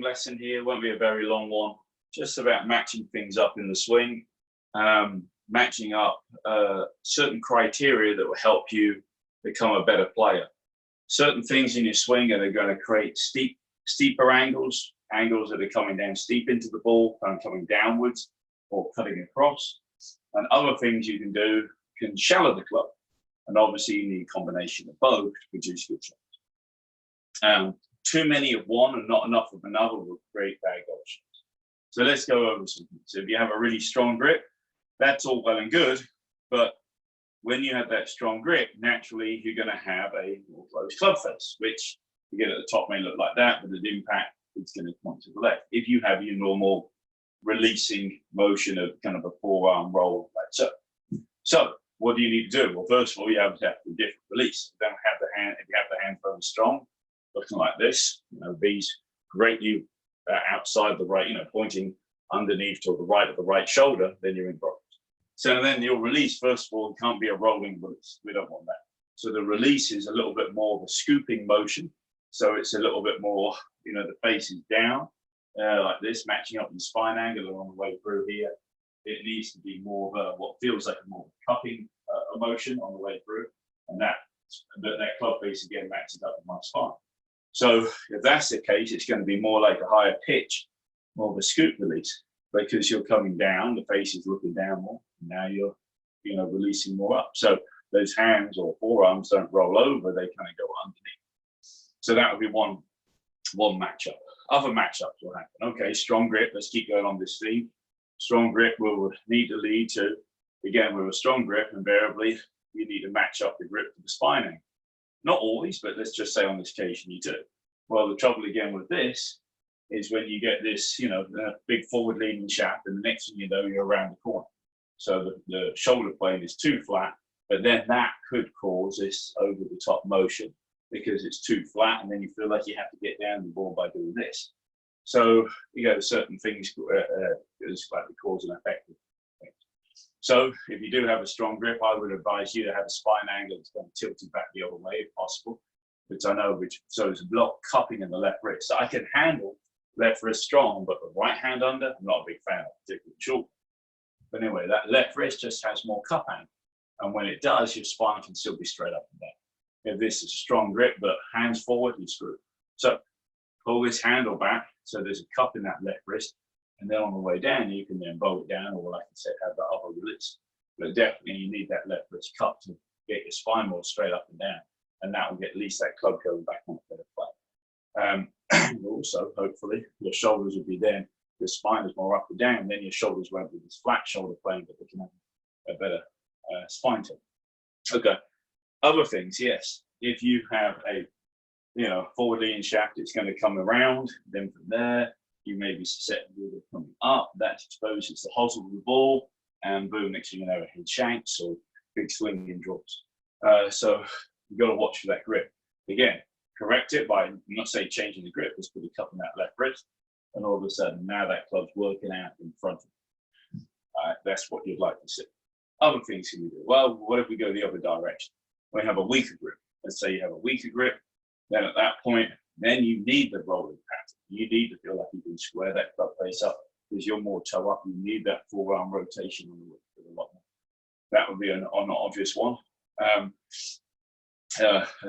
lesson here won't be a very long one, just about matching things up in the swing, matching up certain criteria that will help you become a better player. Certain things in your swing are going to create steeper angles that are coming down steep into the ball and coming downwards or cutting across. And other things you can do can shallow the club. And obviously you need a combination of both to produce good shots. Too many of one and not enough of another will create bad golf shots. So let's go over some things. So if you have a really strong grip, that's all well and good, but when you have that strong grip, naturally you're going to have a more closed club face, which again at the top may look like that, but at impact it's going to point to the left. If you have your normal releasing motion of kind of a forearm roll like so. So what do you need to do? Well, first of all, you have to have a different release. You don't have the hand, if you have the hand very strong, looking like this, B's greatly outside the right, pointing underneath to the right of the right shoulder, then you're in problems. So then your release, first of all, can't be a rolling release. We don't want that. So the release is a little bit more of a scooping motion. So it's a little bit more, the face is down like this, matching up the spine angle along the way through here. It needs to be more of a, what feels like a more cupping motion on the way through. And that club face again matches up with my spine. So if that's the case, it's going to be more like a higher pitch, more of a scoop release, because you're coming down, the face is looking down more. Now you're, releasing more up. So those hands or forearms don't roll over; they kind of go underneath. So that would be one matchup. Other matchups will happen. Okay, strong grip. Let's keep going on this theme. Strong grip will need to lead to, again, with a strong grip, invariably you need to match up the grip to the spine angle. Not always, but let's just say on this occasion you do. Well, the trouble again with this is when you get this, big forward leaning shaft, and the next thing you know, you're around the corner. So the shoulder plane is too flat, but then that could cause this over the top motion because it's too flat, and then you feel like you have to get down the ball by doing this. So certain things slightly cause an effect. So if you do have a strong grip, I would advise you to have a spine angle that's going to tilt it back the other way if possible, which I know, so there's a lot of cupping in the left wrist. So I can handle left wrist strong, but the right hand under, I'm not a big fan of, particularly short. But anyway, that left wrist just has more cup angle. And when it does, your spine can still be straight up and down. If this is a strong grip, but hands forward, you're screwed. So pull this handle back, so there's a cup in that left wrist. And then on the way down, you can then bow it down, or like I said, have that other release. But definitely you need that left wrist cup to get your spine more straight up and down. And that will get at least that club going back on a better play. Also, hopefully, your shoulders will be there. Your spine is more up and down, and then your shoulders won't be this flat shoulder plane, but they can have a better spine tone. Okay. Other things, yes. If you have a forward leaning shaft, it's going to come around. Then from there, you may be susceptible to coming up. That exposes the hosel of the ball, and boom, next thing you know, head shanks or big swinging draws. So you've got to watch for that grip. Again, correct it by, I'm not saying changing the grip, just put a cup in that left wrist, and all of a sudden now that club's working out in front of you. That's what you'd like to see. Other things can we do? Well, what if we go the other direction? We have a weaker grip. Let's say you have a weaker grip. Then at that point, then you need the rolling pattern. You need to feel like you can square that club face up because you're more toe up. You need that forearm rotation on the whip a lot more. That would be an obvious one. And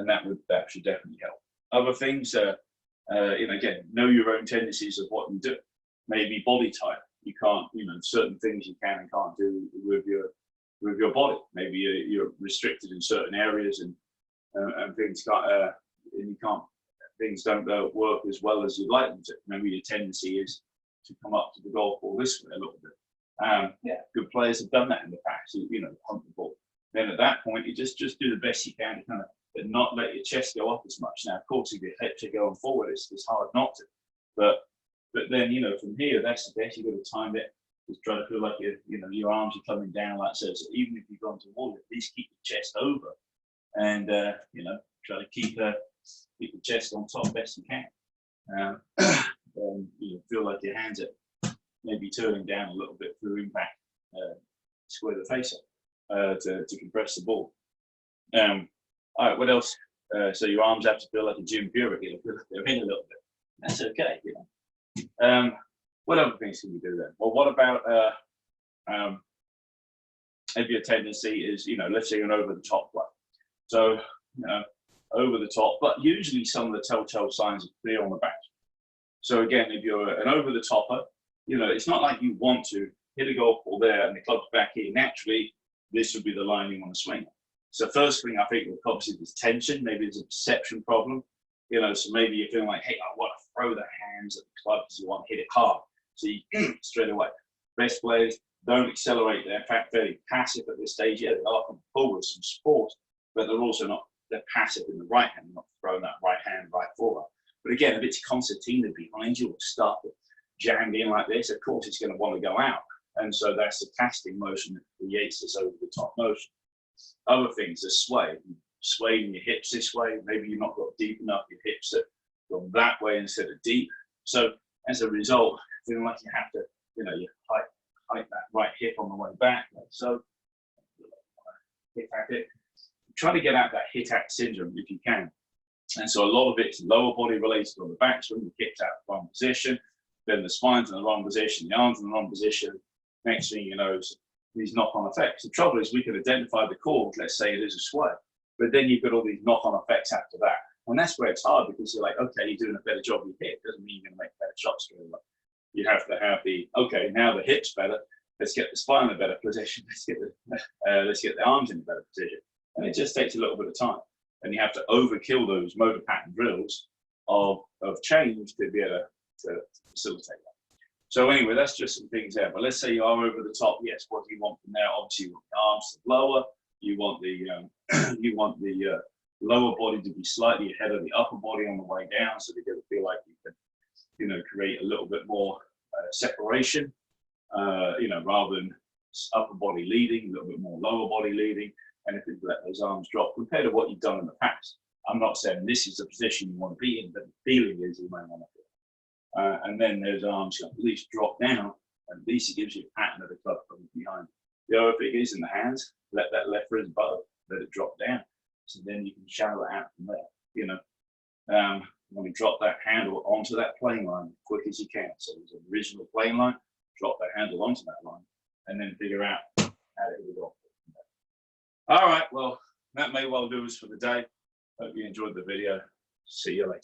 that should definitely help. Other things, again, know your own tendencies of what you do. Maybe body type. You can't, certain things you can and can't do with your body. Maybe you're restricted in certain areas and things can't, things don't work as well as you'd like them to. Maybe your tendency is to come up to the golf ball this way a little bit. Good players have done that in the past. Hunt the ball. Then at that point, you just do the best you can to kind of but not let your chest go up as much. Now, of course, if your hips are going forward, it's hard not to. But then, from here, that's the best. You've got to time it. Just try to feel like your arms are coming down like so. So even if you've gone toward it, at least keep your chest over, and try to keep the chest on top best you can. Feel like your hands are maybe turning down a little bit through impact. Square the face up to compress the ball. All right, what else? So your arms have to feel like a Jim Furyk, feel like they're in a little bit. That's okay, What other things can you do then? Well, what about if your tendency is, let's say an over the top play. So, over the top, but usually some of the telltale signs are clear on the back. So again, if you're an over the topper, it's not like you want to hit a golf ball there and the club's back here. Naturally, this would be the line you want to swing. So first thing I think with clubs is tension. Maybe it's a perception problem. So maybe you're feeling like, hey, I want to throw the hands at the club because you want to hit it hard. So you straight away. Best players don't accelerate. They're in fact fairly passive at this stage. Yeah, they are coming forward with some sport, but they're also not, they're passive in the right hand, not throwing that right hand right forward. But again, if it's concertina behind you or stuff jammed in like this, of course it's going to want to go out. And so that's the casting motion that creates this over the top motion. Other things are sway. Swaying your hips this way, maybe you've not got deep enough, your hips that go that way instead of deep. So as a result, feeling like you have to, you hike that right hip on the way back. Like so, hip at it. Try to get out that hit-hack syndrome if you can. And so a lot of it's lower body related on the back swing, the hips out of the wrong position, then the spine's in the wrong position, the arms in the wrong position. Next thing you know, these knock-on effects. The trouble is we can identify the cause, let's say it is a sway, but then you've got all these knock-on effects after that. And that's where it's hard because you're like, okay, you're doing a better job with your hip. Doesn't mean you're going to make better shots straight away. You have to have okay, now the hip's better. Let's get the spine in a better position. Let's get the arms in a better position. And it just takes a little bit of time. And you have to overkill those motor pattern drills of change to be able to facilitate that. So anyway, that's just some things there. But let's say you are over the top. Yes, what do you want from there? Obviously, you want the arms to lower. You want the lower body to be slightly ahead of the upper body on the way down, so they're going to feel like you can, create a little bit more separation, rather than upper body leading, a little bit more lower body leading, and if you let those arms drop compared to what you've done in the past. I'm not saying this is the position you want to be in, but the feeling is you may want to feel. And then those arms at least drop down, and at least it gives you a pattern of the club coming behind. The other thing is in the hands, let that left wrist bow, let it drop down. So then you can shallow it out from there, You want to drop that handle onto that plane line as quick as you can. So there's an original plane line, drop that handle onto that line, and then figure out how to hit it off. All right, well, that may well do us for the day. Hope you enjoyed the video. See you later.